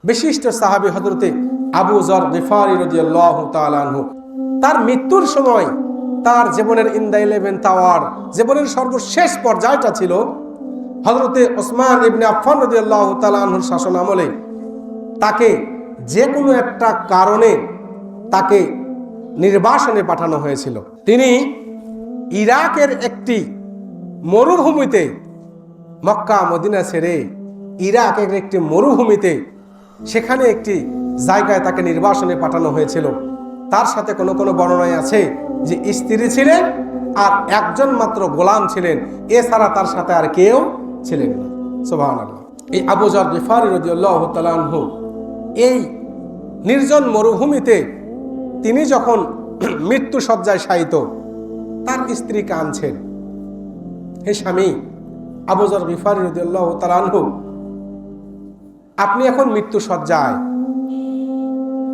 বিশিষ্ট সাহাবী হযরতে আবু যর গিফারি রাদিয়াল্লাহু তাআলা আনহু, তার মৃত্যুর সময় তার জীবনের ইন দ্য 11th আওয়ার, জীবনের সর্বশেষ পর্যায়টা ছিল হযরতে ওসমান ইবনে আফফান রাদিয়াল্লাহু তাআলা আনহুর শাসন আমলে তাকে যে কোনো একটা কারণে তাকে নির্বাসনে পাঠানো হয়েছিল। তিনি ইরাকের একটি মরুভূমিতে, মক্কা মদিনা ছেড়ে ইরাকের একটি মরুভূমিতে, সেখানে একটি জায়গায় তাকে নির্বাসনে পাঠানো হয়েছিল। তার সাথে কোনো কোনো বর্ণনায় আছে যে স্ত্রী ছিলেন আর একজন মাত্র গোলাম ছিলেন, এছাড়া তার সাথে আর কেউ ছিলেন না। সুবহানাল্লাহ। এই আবু যর গিফারি রাদিয়াল্লাহু তাআলা আনহু এই নির্জন মরুভূমিতে তিনি যখন মৃত্যু শয্যায় শায়িত, তার স্ত্রী কাঁদছেন, হে স্বামী আবু যর গিফারি রাদিয়াল্লাহু তাআলা আনহু, আপনি এখন মৃত্যু শয্যায়।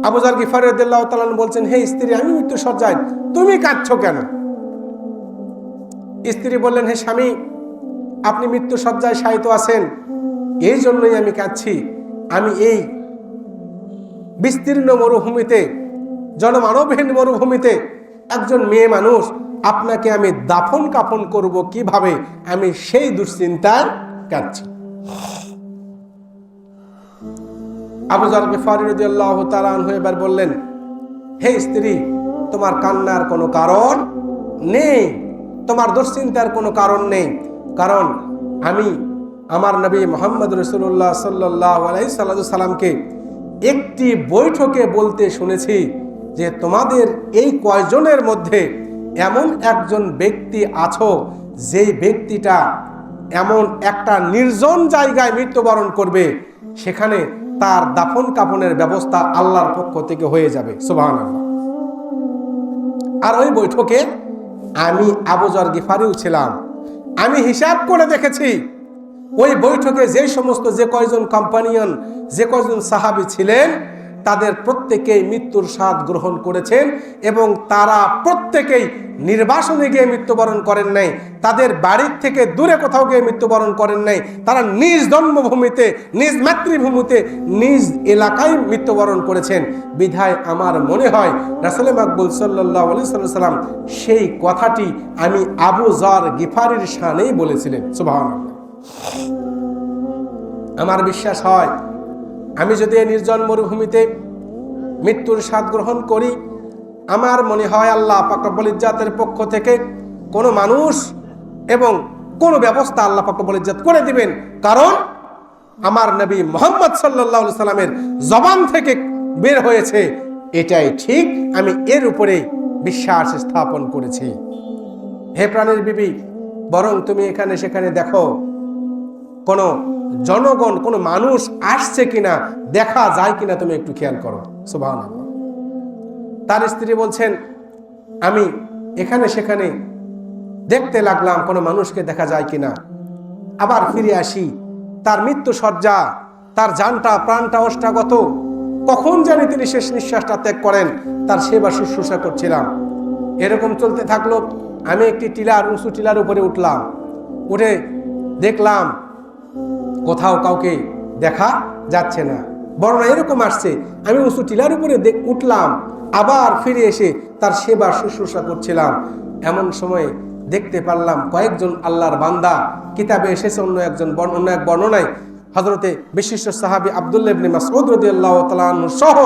আবু যর গিফারি রাদিয়াল্লাহু তাআলা আনহু বলছেন, হে স্ত্রী, আমি মৃত্যু শয্যায়, তুমি কাঁদছো কেন? স্ত্রী বললেন, হে স্বামী, আপনি মৃত্যু শয্যায় শায়িত আছেন, এই জন্যই আমি কাঁদছি। আমি এই বিস্তীর্ণ মরুভূমিতে, জনমানবহীন মরুভূমিতে একজন মেয়ে মানুষ, আপনাকে আমি দাফন কাফন করব কিভাবে, আমি সেই দুশ্চিন্তায় কাঁদছি। আবু যর গিফারি রাদিয়াল্লাহু তাআলা আনহু এবার বললেন, হে স্ত্রী, তোমার কান্নার কোনো কারণ নেই, তোমার দুশ্চিন্তার কোনো কারণ নেই, কারণ আমি আমার নবী মুহাম্মদ রাসূলুল্লাহ সাল্লাল্লাহু আলাইহি সাল্লামকে একটি বৈঠকে বলতে শুনেছি যে তোমাদের এই কয়জনের মধ্যে এমন একজন ব্যক্তি আছো যেই ব্যক্তিটা এমন একটা নির্জন জায়গায় মৃত্যুবরণ করবে, সেখানে তার দাফন কাফনের ব্যবস্থা আল্লাহর পক্ষ থেকে হয়ে যাবে। সুবহানাল্লাহ। আর ওই বৈঠকে আমি আবু যর গিফারিও ছিলাম। আমি হিসাব করে দেখেছি, ওই বৈঠকে যে কয়জন কম্পানিয়ন, যে কয়জন সাহাবী ছিলেন, তাদের প্রত্যেকেই মৃত্যুর স্বাদ গ্রহণ করেছেন এবং তারা প্রত্যেকেই নির্বাসনে গিয়ে মৃত্যুবরণ করেন নাই, তাদের বাড়ির থেকে দূরে কোথাও গিয়ে মৃত্যুবরণ করেন নাই, তারা নিজ জন্মভূমিতে, নিজ মাতৃভূমিতে, নিজ এলাকায় মৃত্যুবরণ করেছেন। বিধায় আমার মনে হয় রাসূল মাকবুল সাল্লাল্লাহু আলাইহি সাল্লাম সেই কথাটি আমি আবু যর গিফারির শানেই বলেছিলেন। সুবহানাল্লাহ। আমার বিশ্বাস হয়, আমি যদি এই নির্জন মরুভূমিতে মৃত্যুর স্বাদ গ্রহণ করি, আমার মনে হয় আল্লাহ পাক রব্বুল ইজ্জাতের পক্ষ থেকে কোনো মানুষ এবং কোনো ব্যবস্থা আল্লাহ পাক রব্বুল ইজ্জাত করে দিবেন, কারণ আমার নবী মুহাম্মদ সাল্লাল্লাহু আলাইহি সাল্লামের জবান থেকে বের হয়েছে, এটাই ঠিক, আমি এর উপরে বিশ্বাস স্থাপন করেছি। হে প্রাণের বিবি, বরং তুমি এখানে সেখানে দেখো কোনো জনগণ, কোনো মানুষ আসছে কিনা, দেখা যায় কিনা, তুমি একটু খেয়াল করো। সুবহানাল্লাহ। তার স্ত্রী বলছেন, আমি এখানে সেখানে দেখতে লাগলাম কোনো মানুষকে দেখা যায় কিনা, আবার ফিরে আসি, তার মৃত্যু শয্যা, তার জানটা প্রাণটা অষ্টাগত, কখন জানি তিনি শেষ নিঃশ্বাসটা ত্যাগ করেন, তার সেবা শুশ্রূষা করছিলাম। এরকম চলতে থাকলো। আমি একটি উঁচু টিলার উপরে উঠলাম, উঠে দেখলাম কোথাও কাউকে দেখা যাচ্ছে না। বর্ণনা এরকম আসছে, আমি উঁচু টিলার উপরে উঠলাম, আবার ফিরে এসে তার সেবা শুশ্রূষা করছিলাম। এমন সময় দেখতে পারলাম কয়েকজন আল্লাহর বান্দা, কিতাবে এসেছে অন্য এক বর্ণনায় হযরতে বিশিষ্ট সাহাবী আব্দুল্লাহ ইবনে মাসউদ রাদিয়াল্লাহু তাআলা আনহু সহ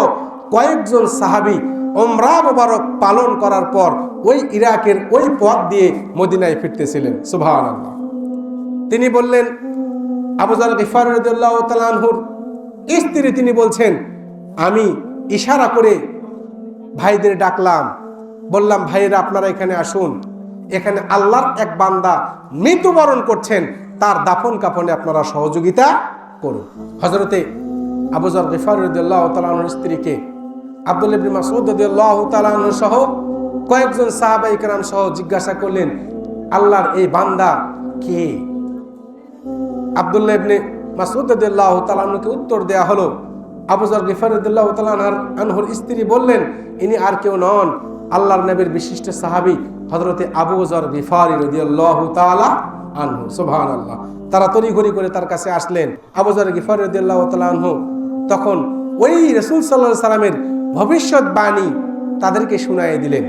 কয়েকজন সাহাবী উমরা মুবারক পালন করার পর ওই ইরাকের ওই পথ দিয়ে মদিনায় ফিরতেছিলেন। সুবহানাল্লাহ। তিনি বললেন, আবু যর গিফারি রাদিয়াল্লাহু তাআলা আনহুর স্ত্রী, তিনি বলছেন, আমি ইশারা করে ভাইদের ডাকলাম, বললাম, ভাইয়েরা আপনারা এখানে আসুন, এখানে আল্লাহর এক বান্দা মৃত্যুবরণ করছেন, তার দাফন কাফনে আপনারা সহযোগিতা করুন। হযরতে আবু যর গিফারি রাদিয়াল্লাহু তাআলা আনহুর স্ত্রীকে আব্দুল্লাহ ইবনে মাসউদ রাদিয়াল্লাহু তাআলা আনহু সহ কয়েকজন সাহাবায়ে কেরাম সহ জিজ্ঞাসা করলেন, আল্লাহর এই বান্দা কে? আব্দুল্লাহ ইবনে মাসউদ রাদিয়াল্লাহু তাআলা আনহুকে উত্তর দেয়া হলো, আবু যর গিফারি রাদিয়াল্লাহু তাআলা আনহুর স্ত্রী বললেন, ইনি আর কেউ নন, আল্লাহর নবীর বিশিষ্ট সাহাবী হযরতে আবু যর গিফারি রাদিয়াল্লাহু তাআলা আনহু। সুবহানাল্লাহ। তারা তড়িঘড়ি করে তার কাছে আসলেন। আবু যর গিফারি রাদিয়াল্লাহু তাআলা আনহু তখন ওই রাসূল সাল্লাল্লাহু আলাইহি সাল্লামের ভবিষ্যৎবাণী তাদেরকে শুনাইয়ে দিলেন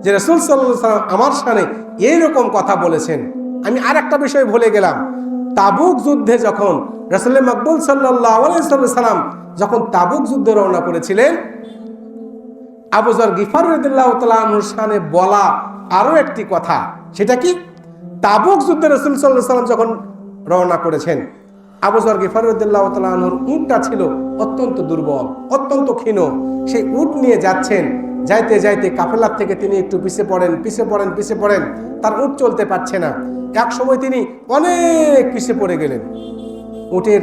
যে রাসূল সাল্লাল্লাহু আলাইহি সাল্লাম আমার শানে এইরকম কথা বলেছেন। আমি আর একটা বিষয় ভুলে গেলাম, তাবুক যুদ্ধে যখন রাসূল মকবুল সাল্লাল্লাহু আলাইহি সাল্লাম যখন তাবুক যুদ্ধে রওনা করেছিলেন, আবু যর গিফারী রাদিয়াল্লাহু তাআলা আনহুর শানে বলা আরো একটি কথা, সেটা কি, তাবুক যুদ্ধে রাসূল সাল্লাল্লাহু আলাইহি সাল্লাম যখন রওনা করেছেন, আবু যর গিফারী রাদিয়াল্লাহু তাআলা আনহুর উটটা ছিল অত্যন্ত দুর্বল, অত্যন্ত ক্ষীণ। সেই উট নিয়ে যাচ্ছেন, যাইতে যাইতে কাফেলার থেকে তিনি একটু পিছে পড়েন, তার উট চলতে পারছে না। এক সময় তিনি অনেক পিছে পড়ে গেলেন। উটের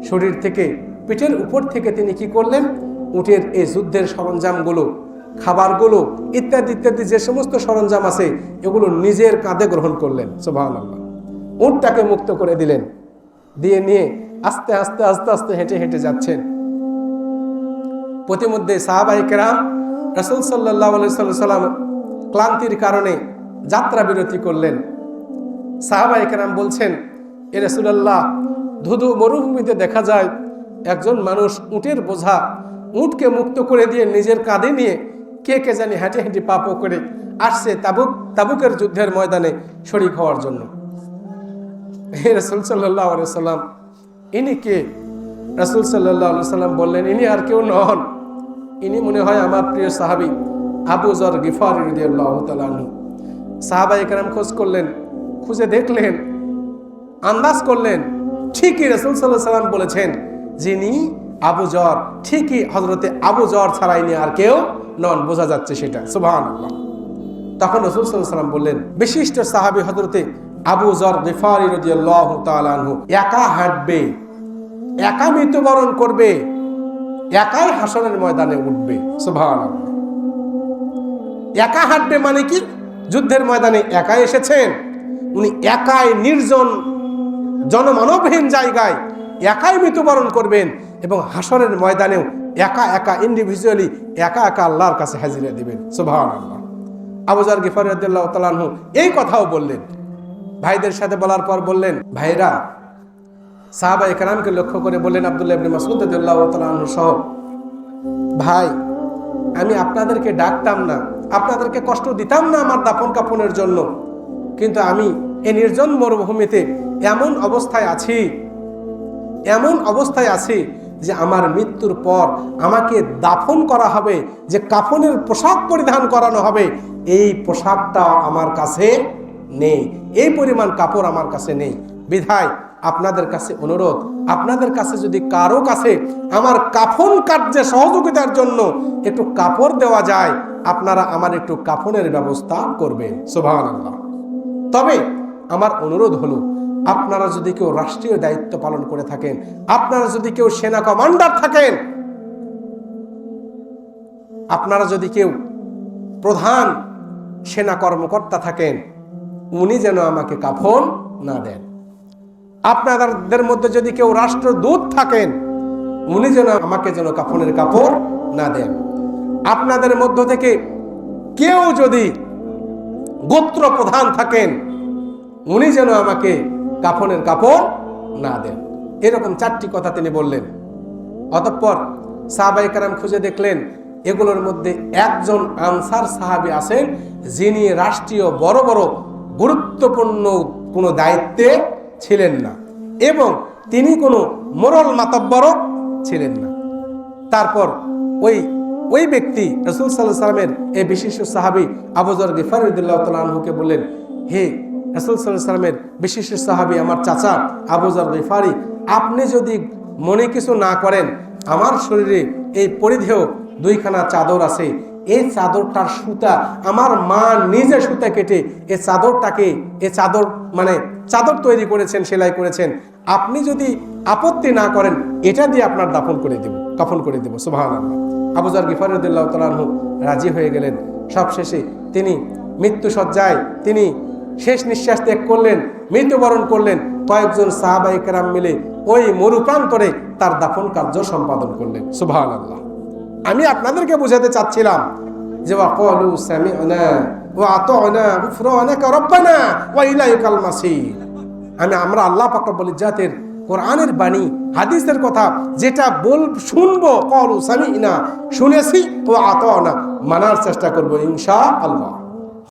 শরীর থেকে, পিঠের উপর থেকে তিনি কি করলেন, উটের এই যুদ্ধের সরঞ্জামগুলো, খাবারগুলো ইত্যাদি ইত্যাদি যে সমস্ত সরঞ্জাম আছে এগুলো নিজের কাঁধে গ্রহণ করলেন। সুবহানাল্লাহ। উটটাকে মুক্ত করে দিলেন, দিয়ে নিয়ে আস্তে আস্তে আস্তে আস্তে হেঁটে হেঁটে যাচ্ছেন। প্রতিমধ্যে সাহাবায়ে কেরাম রাসূল সাল্লাল্লাহু আলাইহি সাল্লাম ক্লান্তির কারণে যাত্রা বিরতি করলেন। সাহাবায়ে কেরাম বলছেন, এ রাসূলুল্লাহ, ধুধু মরুভূমিতে দেখা যায় একজন মানুষ উটের বোঝা, উটকে মুক্ত করে দিয়ে নিজের কাঁধে নিয়ে কে কে জানি হেঁটে হেঁটে পাপও করে আসছে তাবুকের যুদ্ধের ময়দানে শরীক হওয়ার জন্য। হে রাসূল সাল্লাল্লাহু আলাইহি সাল্লাম, ইনি কে? রাসূল সাল্লাল্লাহু আলাইহি সাল্লাম বললেন, ইনি আর কেউ নন, ইনি মনে হয় আমার প্রিয় সাহাবী আবু যর গিফারী রাদিয়াল্লাহু তাআলা আনহু। সাহাবায়ে কেরাম খোঁজ করলেন, খুঁজে দেখলেন, আন্দাজ করলেন, ঠিকই রাসূল সাল্লাল্লাহু আলাইহি সাল্লাম বলেছেন যিনি আবু যর, ঠিকই হযরতে আবু যর ছাড়া ইনি আর কেউ নন, বোঝা যাচ্ছে সেটা। সুবহানাল্লাহ। তখন রাসূল সাল্লাল্লাহু আলাইহি সাল্লাম বললেন, বিশিষ্ট সাহাবী হযরতে আবু যর গিফারী রাদিয়াল্লাহু তাআলা আনহু একা হাঁটবে, একা মৃত্যুবরণ করবে, একাই হাসরের ময়দানে উঠবে। সুবহানাল্লাহ। একা হাঁটবে মানে কি? যুদ্ধের ময়দানে একাই এসেছেন, উনি একাই নির্জন জনমানবহীন জায়গায় একাই মৃত্যুবরণ করবেন এবং হাসরের ময়দানেও একা একা ইন্ডিভিজুয়ালি একা একা আল্লাহর কাছে হাজিরা দিবেন। সুবহানাল্লাহ। আবু যর গিফারী রাদিয়াল্লাহু তাআলা আনহু এই কথাও বললেন। ভাইদের সাথে বলার পর বললেন, ভাইরা, সাহাবায়ে কেরামকে লক্ষ্য করে বললেন, আব্দুল্লাহ ইবনে মাসউদ রাদিয়াল্লাহু তাআলা আনহু সহ, ভাই, আমি আপনাদেরকে ডাকতাম না, আপনাদেরকে কষ্ট দিতাম না আমার দাফন কাফনের জন্য, কিন্তু আমি এই নির্জন মরুভূমিতে এমন অবস্থায় আছি যে আমার মৃত্যুর পর আমাকে দাফন করা হবে, যে কাফনের পোশাক পরিধান করানো হবে, এই পোশাকটা আমার কাছে নেই, এই পরিমাণ কাপড় আমার কাছে নেই। বিধায় আপনাদের কাছে অনুরোধ, আপনাদের কাছে যদি কারো কাছে আমার কাফন কার্যে সহযোগিতার জন্য একটু কাপড় দেওয়া যায়, আপনারা আমার একটু কাফনের ব্যবস্থা করবেন। সুবহানাল্লাহ। তবে আমার অনুরোধ হলো, আপনারা যদি কেউ রাষ্ট্রীয় দায়িত্ব পালন করে থাকেন, আপনারা যদি কেউ সেনা কমান্ডার থাকেন, আপনারা যদি কেউ প্রধান সেনা কর্মকর্তা থাকেন, উনি যেন আমাকে কাফন না দেন। আপনাদের মধ্যে যদি কেউ রাষ্ট্রদূত থাকেন, উনি যেন আমাকে যেন কাফনের কাপড় না দেন। আপনাদের মধ্য থেকে কেউ যদি গোত্র প্রধান থাকেন, উনি যেন আমাকে কাফনের কাপড় না দেন। এরকম 4টি কথা তিনি বললেন। অতঃপর সাহাবায়ে কেরাম খুঁজে দেখলেন এগুলোর মধ্যে একজন আনসার সাহাবী আছেন, যিনি রাষ্ট্রীয় বড় বড় গুরুত্বপূর্ণ কোনো দায়িত্বে ছিলেন না এবং তিনি কোনো মোরাল মাতব্বরও ছিলেন না। তারপর ওই ব্যক্তি রাসূল সাল্লাল্লাহু আলাইহি ওয়াসাল্লামের এই বিশিষ্ট সাহাবী আবু যর গিফারী রাদিয়াল্লাহু তাআলা আনহুকে বললেন, হে রাসূল সাল্লাল্লাহু আলাইহি ওয়াসাল্লামের বিশিষ্ট সাহাবী আমার চাচা আবু যর গিফারী, আপনি যদি মনে কিছু না করেন, আমার শরীরে এই পরিধেয় 2খানা চাদর আছে, এই চাদরটার সুতা আমার মা নিজে সুতা কেটে এই চাদর তৈরি করেছেন, সেলাই করেছেন, আপনি যদি আপত্তি না করেন, এটা দিয়ে আপনার কাফন করে দেব। সুবহানাল্লাহ। আবু যর গিফারী রাদিয়াল্লাহু তাআলা আনহু রাজি হয়ে গেলেন। সবশেষে তিনি মৃত্যুসজ্জায় তিনি শেষ নিঃশ্বাস ত্যাগ করলেন, মৃত্যুবরণ করলেন। কয়েকজন সাহাবায়ে কেরাম মিলে ওই মরুপ্রান্তরে তার দাফন কার্য সম্পাদন করলেন। সুবহানাল্লাহ। আমি আপনাদেরকে বোঝাতে চাচ্ছিলাম যে ওয়াকালু সামি'না ওয়া আতা'না গুফরানাকা রাব্বানা ওয়া ইলাইকাল মাসির। আমরা আল্লাহ পাক রব্বুল ইজ্জাতের কোরআনের বাণী, হাদিসের কথা যেটা শুনবো, কলু সামিনা, শুনেছি ও আতানা, মানার চেষ্টা করবো ইনশাআল্লাহ।